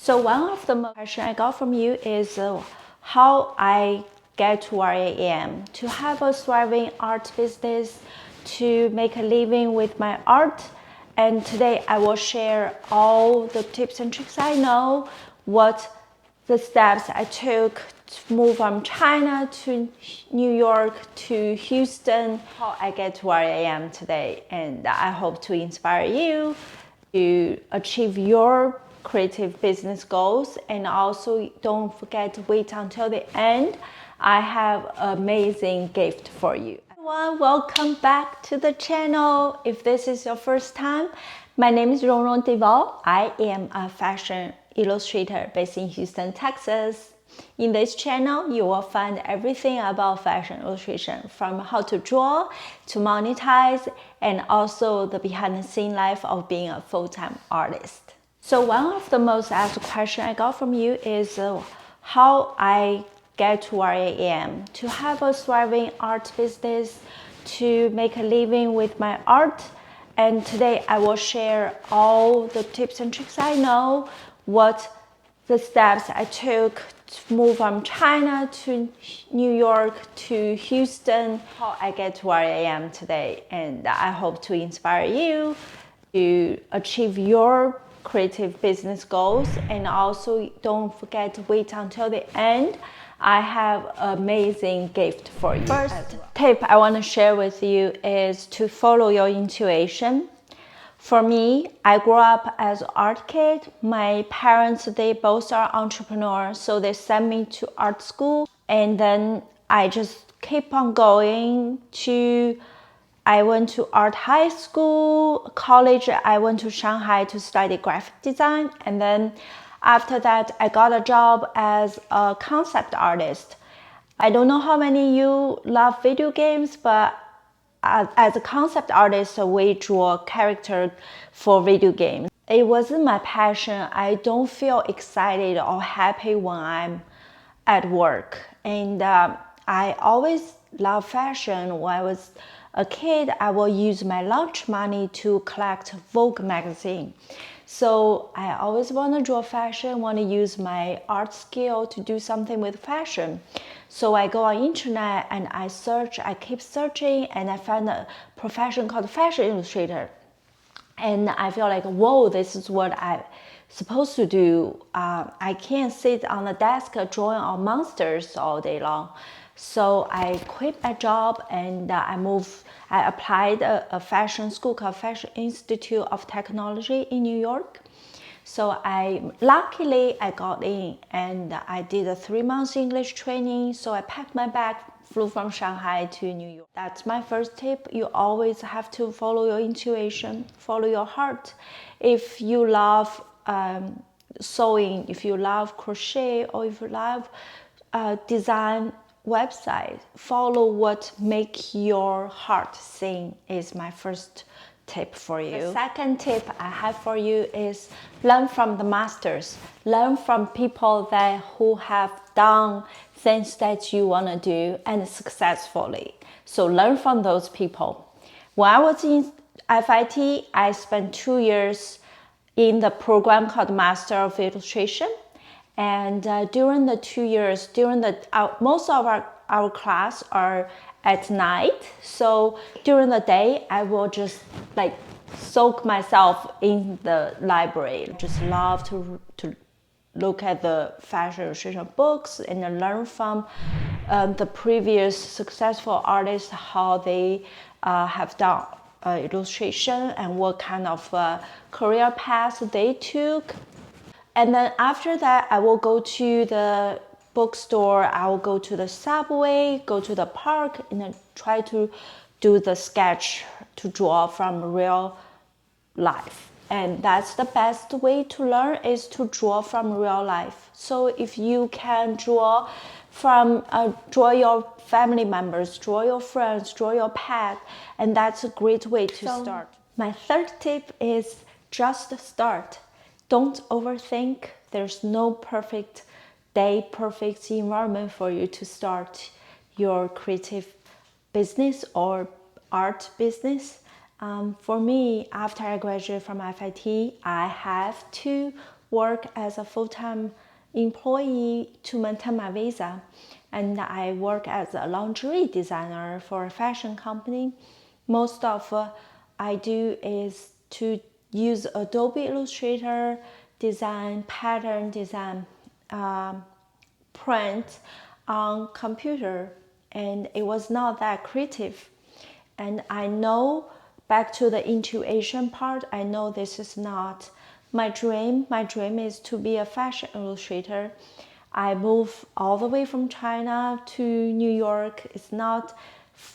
So one of the questions I got from you is how I get to where I am, to have a thriving art business, to make a living with my art. And today I will share all the tips and tricks I know, what the steps I took to move from China to New York to Houston, how I get to where I am today. And I hope to inspire you to achieve your creative business goals. And also don't forget to wait until the end. I have an amazing gift for you. Everyone, welcome back to the channel. If this is your first time, my name is Rongrong Deval. I am a fashion illustrator based in Houston, Texas. In this channel, you will find everything about fashion illustration, from how to draw to monetize, and also the behind-the-scene life of being a full-time artist. So one of the most asked questions I got from you is how I get to where I am, to have a thriving art business, to make a living with my art. And today I will share all the tips and tricks I know, what the steps I took to move from China to New York to Houston, how I get to where I am today. And I hope to inspire you to achieve your creative business goals. And also don't forget to wait until the end. I have an amazing gift for you. First tip I want to share with you is to follow your intuition. For me, I grew up as an art kid. My parents, they both are entrepreneurs, so they sent me to art school. And then I just keep on going I went to art high school, college, I went to Shanghai to study graphic design. And then after that, I got a job as a concept artist. I don't know how many of you love video games, but as a concept artist, we draw character for video games. It wasn't my passion. I don't feel excited or happy when I'm at work. And I always love fashion. When I was a kid, I will use my lunch money to collect Vogue magazine. So I always want to draw fashion, want to use my art skill to do something with fashion. So I go on internet and I search, I keep searching, and I find a profession called fashion illustrator. And I feel like, whoa, this is what I'm supposed to do. I can't sit on the desk drawing on monsters all day long. So I quit my job and I applied a fashion school called Fashion Institute of Technology in New York. So luckily I got in, and I did a 3 months English training. So I packed my bag, flew from Shanghai to New York. That's my first tip. You always have to follow your intuition, follow your heart. If you love sewing, if you love crochet, or if you love design website, follow what make your heart sing is my first tip for you. The second tip I have for you is learn from the masters. Learn from people who have done things that you want to do and successfully. So learn from those people. When I was in FIT, I spent 2 years in the program called Master of Illustration. And during the 2 years, most of our class are at night. So during the day, I will just soak myself in the library. Just love to look at the fashion illustration books and learn from the previous successful artists, how they have done illustration and what kind of career path they took. And then after that, I will go to the bookstore, I will go to the subway, go to the park, and then try to do the sketch to draw from real life. And that's the best way to learn, is to draw from real life. So if you can draw your family members, draw your friends, draw your pet, and that's a great way to start. My third tip is just start. Don't overthink. There's no perfect day, perfect environment for you to start your creative business or art business. For me, after I graduated from FIT, I have to work as a full-time employee to maintain my visa. And I work as a lingerie designer for a fashion company. Most of I do is to use Adobe Illustrator, design pattern, design print on computer, and it was not that creative. And I know, back to the intuition part, I know this is not my dream. My dream is to be a fashion illustrator. I moved all the way from China to New York. It's not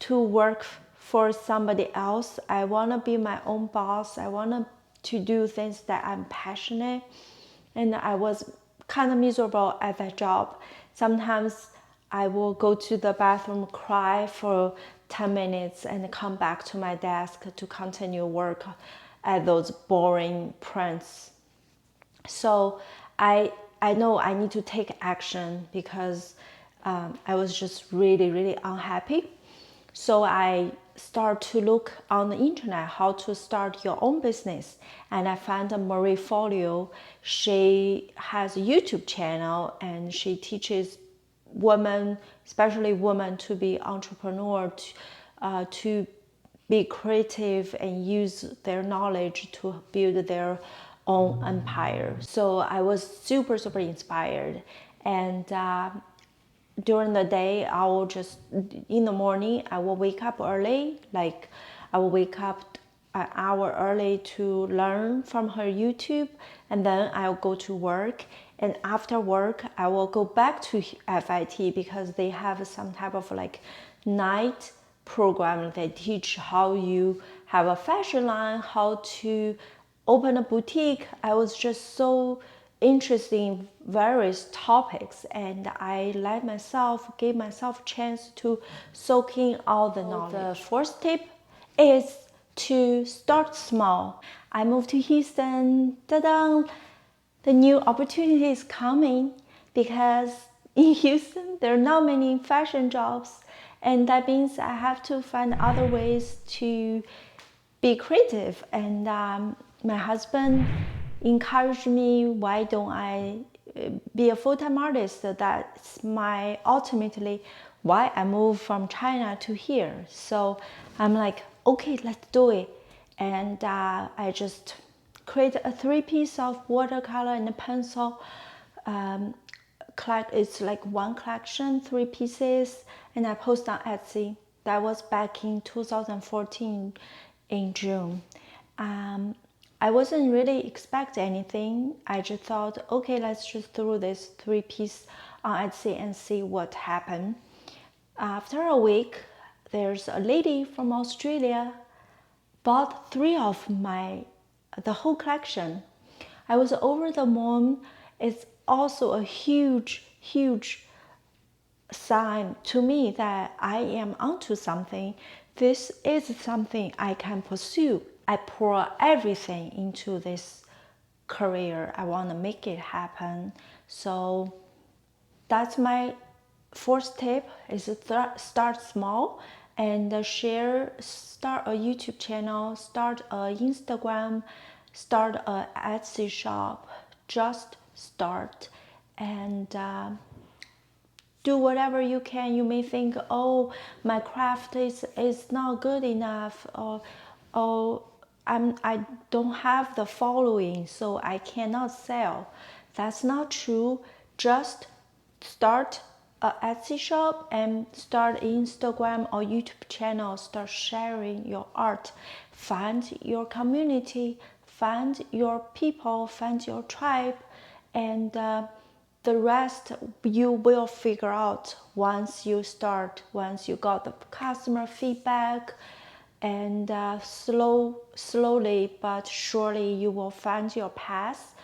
to work for somebody else. I want to be my own boss. I want to do things that I'm passionate. And I was kind of miserable at that job. Sometimes I will go to the bathroom, cry for 10 minutes, and come back to my desk to continue work at those boring prints. So I know I need to take action because I was just really unhappy. So I start to look on the internet how to start your own business, and I found Marie Folio. She has a YouTube channel and she teaches women, especially women, to be entrepreneur, to be creative and use their knowledge to build their own empire. So I was super inspired. And during the day, I will just, in the morning, I will wake up early. Like I will wake up an hour early to learn from her YouTube, and then I'll go to work. And after work, I will go back to FIT because they have some type of like night program. They teach how you have a fashion line, how to open a boutique. I was just so interested in various topics, and I gave myself a chance to soak in all the knowledge. The fourth tip is to start small. I moved to Houston. Ta-da! The new opportunity is coming because in Houston there are not many fashion jobs, and that means I have to find other ways to be creative. And my husband encouraged me, why don't I be a full-time artist? That's my ultimately why I moved from China to here. So I'm like, okay, let's do it. And I just create a 3-piece of watercolor and a pencil. It's like one collection, 3 pieces, and I post on Etsy. That was back in 2014 in June. I wasn't really expect anything. I just thought, okay, let's just throw this 3-piece on Etsy and see what happened. After a week, there's a lady from Australia bought 3 of the whole collection. I was over the moon. It's also a huge sign to me that I am onto something. This is something I can pursue. I pour everything into this career. I want to make it happen. So that's my fourth tip, is start small and start a YouTube channel, start an Instagram, start an Etsy shop. Just start and do whatever you can. You may think, oh, my craft is not good enough, or oh, I don't have the following, so I cannot sell. That's not true. Just start an Etsy shop and start Instagram or YouTube channel. Start sharing your art. Find your community, find your people, find your tribe, and the rest you will figure out once you start, once you got the customer feedback, and slowly but surely you will find your path.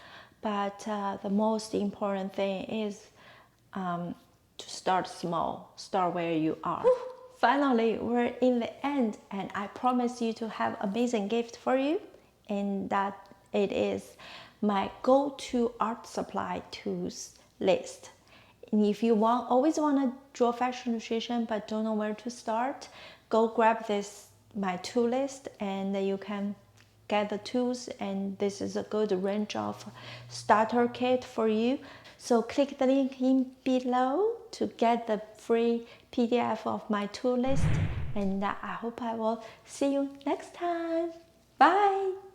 But the most important thing is to start small, start where you are. Finally, we're in the end, and I promise you to have amazing gift for you, and that it is my go-to art supply tools list. And if you always want to draw fashion illustration but don't know where to start, go grab my tool list, and you can get the tools, and this is a good range of starter kit for you. So click the link in below to get the free PDF of my tool list, and I hope I will see you next time. Bye!